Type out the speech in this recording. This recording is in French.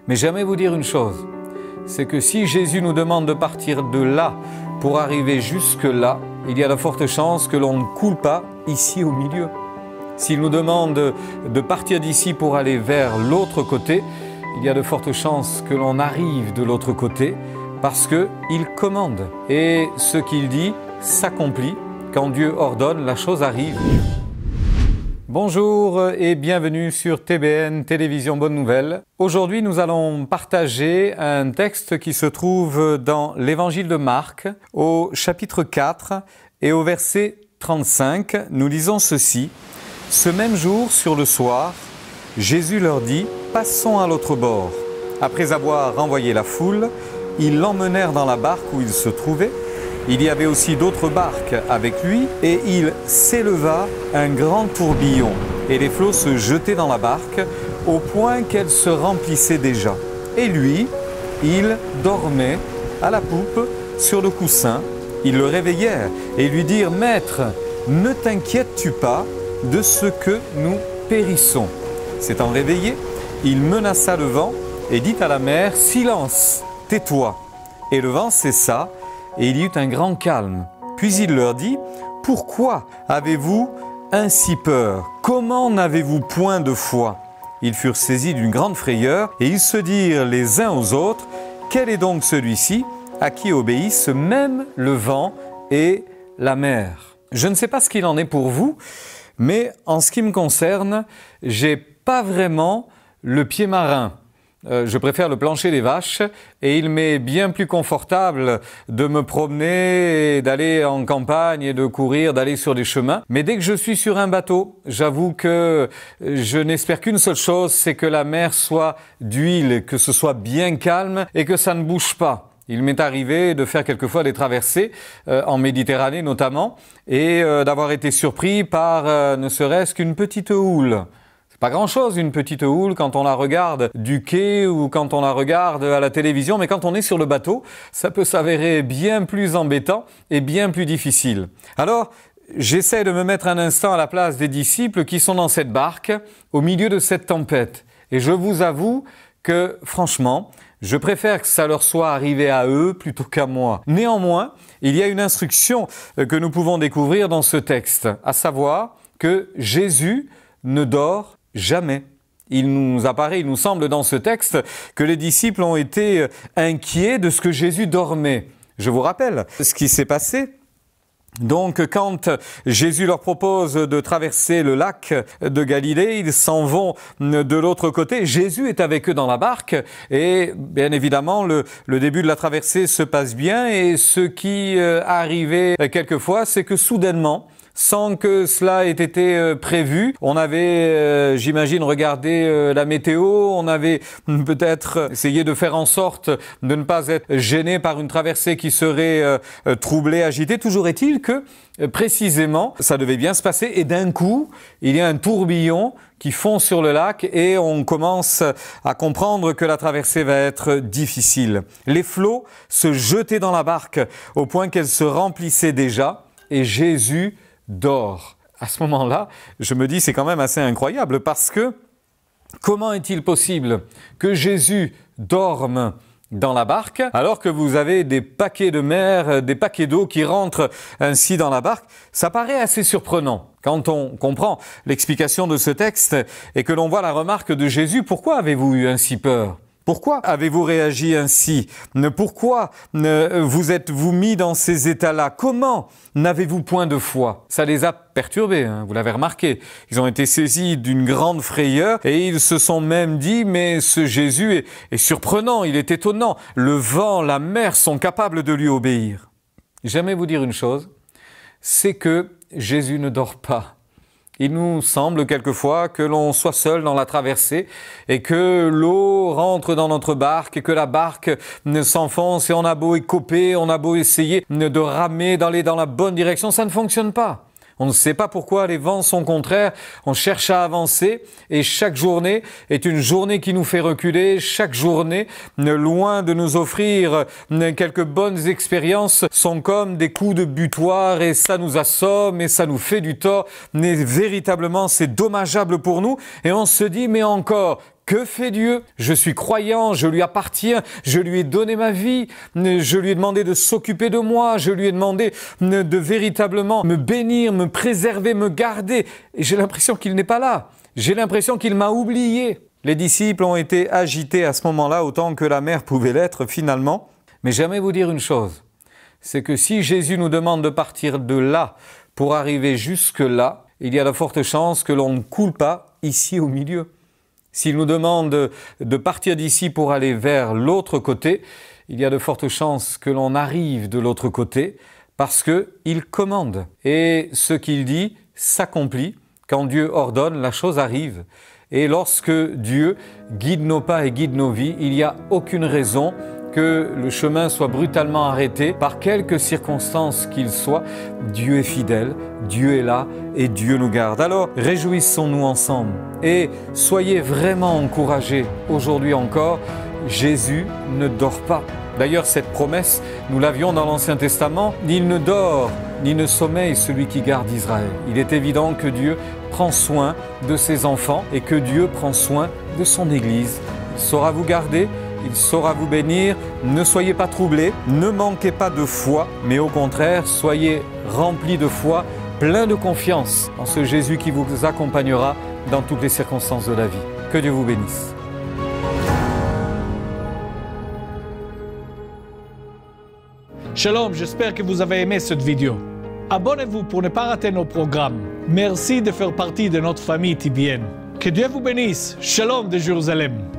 Mais j'aimerais vous dire une chose, c'est que si Jésus nous demande de partir de là pour arriver jusque là, il y a de fortes chances que l'on ne coule pas ici au milieu. S'il nous demande de partir d'ici pour aller vers l'autre côté, il y a de fortes chances que l'on arrive de l'autre côté parce qu'il commande. Et ce qu'il dit s'accomplit. Quand Dieu ordonne, la chose arrive. Bonjour et bienvenue sur TBN, Télévision Bonne Nouvelle. Aujourd'hui, nous allons partager un texte qui se trouve dans l'Évangile de Marc, au chapitre 4 et au verset 35. Nous lisons ceci. « Ce même jour, sur le soir, Jésus leur dit « Passons à l'autre bord ». Après avoir renvoyé la foule, ils l'emmenèrent dans la barque où il se trouvait. Il y avait aussi d'autres barques avec lui et il s'éleva un grand tourbillon et les flots se jetaient dans la barque au point qu'elle se remplissait déjà. Et lui, il dormait à la poupe sur le coussin. Ils le réveillèrent et lui dirent « Maître, ne t'inquiètes-tu pas de ce que nous périssons ?» S'étant réveillé, il menaça le vent et dit à la mer « Silence, tais-toi !» Et le vent cessa. Et il y eut un grand calme. Puis il leur dit « Pourquoi avez-vous ainsi peur? Comment n'avez-vous point de foi ?» Ils furent saisis d'une grande frayeur et ils se dirent les uns aux autres « Quel est donc celui-ci à qui obéissent même le vent et la mer ?» Je ne sais pas ce qu'il en est pour vous, mais en ce qui me concerne, j'ai pas vraiment le pied marin. Je préfère le plancher des vaches et il m'est bien plus confortable de me promener, d'aller en campagne et de courir, d'aller sur des chemins. Mais dès que je suis sur un bateau, j'avoue que je n'espère qu'une seule chose, c'est que la mer soit d'huile, que ce soit bien calme et que ça ne bouge pas. Il m'est arrivé de faire quelquefois des traversées, en Méditerranée notamment, et d'avoir été surpris par ne serait-ce qu'une petite houle. Pas grand-chose, une petite houle, quand on la regarde du quai ou quand on la regarde à la télévision, mais quand on est sur le bateau, ça peut s'avérer bien plus embêtant et bien plus difficile. Alors, j'essaie de me mettre un instant à la place des disciples qui sont dans cette barque, au milieu de cette tempête. Et je vous avoue que, franchement, je préfère que ça leur soit arrivé à eux plutôt qu'à moi. Néanmoins, il y a une instruction que nous pouvons découvrir dans ce texte, à savoir que Jésus ne dort jamais. Il nous semble dans ce texte que les disciples ont été inquiets de ce que Jésus dormait. Je vous rappelle ce qui s'est passé. Donc, quand Jésus leur propose de traverser le lac de Galilée, ils s'en vont de l'autre côté. Jésus est avec eux dans la barque et bien évidemment, le début de la traversée se passe bien et ce qui arrivait quelquefois, c'est que soudainement, sans que cela ait été prévu. On avait, j'imagine, regardé la météo, on avait peut-être essayé de faire en sorte de ne pas être gêné par une traversée qui serait troublée, agitée. Toujours est-il que, précisément, ça devait bien se passer et d'un coup, il y a un tourbillon qui fond sur le lac et on commence à comprendre que la traversée va être difficile. Les flots se jetaient dans la barque au point qu'elle se remplissait déjà et Jésus dort. À ce moment-là, je me dis c'est quand même assez incroyable parce que comment est-il possible que Jésus dorme dans la barque alors que vous avez des paquets de mer, des paquets d'eau qui rentrent ainsi dans la barque? Ça paraît assez surprenant quand on comprend l'explication de ce texte et que l'on voit la remarque de Jésus. Pourquoi avez-vous eu ainsi peur ? Pourquoi avez-vous réagi ainsi? Pourquoi vous êtes-vous mis dans ces états-là? Comment n'avez-vous point de foi? Ça les a perturbés, hein, vous l'avez remarqué. Ils ont été saisis d'une grande frayeur et ils se sont même dit « mais ce Jésus est surprenant, il est étonnant. Le vent, la mer sont capables de lui obéir. » J'aimerais vous dire une chose, c'est que Jésus ne dort pas. Il nous semble quelquefois que l'on soit seul dans la traversée et que l'eau rentre dans notre barque et que la barque s'enfonce et on a beau écoper, on a beau essayer de ramer, d'aller dans la bonne direction, ça ne fonctionne pas. On ne sait pas pourquoi les vents sont contraires, on cherche à avancer et chaque journée est une journée qui nous fait reculer, chaque journée, loin de nous offrir quelques bonnes expériences, sont comme des coups de butoir et ça nous assomme et ça nous fait du tort, mais véritablement c'est dommageable pour nous et on se dit mais encore, Que fait Dieu? Je suis croyant, je lui appartiens, je lui ai donné ma vie, je lui ai demandé de s'occuper de moi, je lui ai demandé de véritablement me bénir, me préserver, me garder. Et j'ai l'impression qu'il n'est pas là. J'ai l'impression qu'il m'a oublié. Les disciples ont été agités à ce moment-là, autant que la mère pouvait l'être finalement. Mais j'aimerais vous dire une chose, c'est que si Jésus nous demande de partir de là pour arriver jusque-là, il y a de fortes chances que l'on ne coule pas ici au milieu. S'il nous demande de partir d'ici pour aller vers l'autre côté, il y a de fortes chances que l'on arrive de l'autre côté parce qu'il commande. Et ce qu'il dit s'accomplit. Quand Dieu ordonne, la chose arrive. Et lorsque Dieu guide nos pas et guide nos vies, il n'y a aucune raison que le chemin soit brutalement arrêté par quelque circonstance qu'il soit. Dieu est fidèle, Dieu est là et Dieu nous garde. Alors réjouissons-nous ensemble et soyez vraiment encouragés aujourd'hui encore. Jésus ne dort pas. D'ailleurs, cette promesse, nous l'avions dans l'Ancien Testament, il ne dort ni ne sommeille celui qui garde Israël. Il est évident que Dieu prend soin de ses enfants et que Dieu prend soin de son Église. Il saura vous garder, il saura vous bénir. Ne soyez pas troublés, ne manquez pas de foi, mais au contraire, soyez remplis de foi, pleins de confiance en ce Jésus qui vous accompagnera dans toutes les circonstances de la vie. Que Dieu vous bénisse. Shalom, j'espère que vous avez aimé cette vidéo. Abonnez-vous pour ne pas rater nos programmes. Merci de faire partie de notre famille TBN. Que Dieu vous bénisse. Shalom de Jérusalem.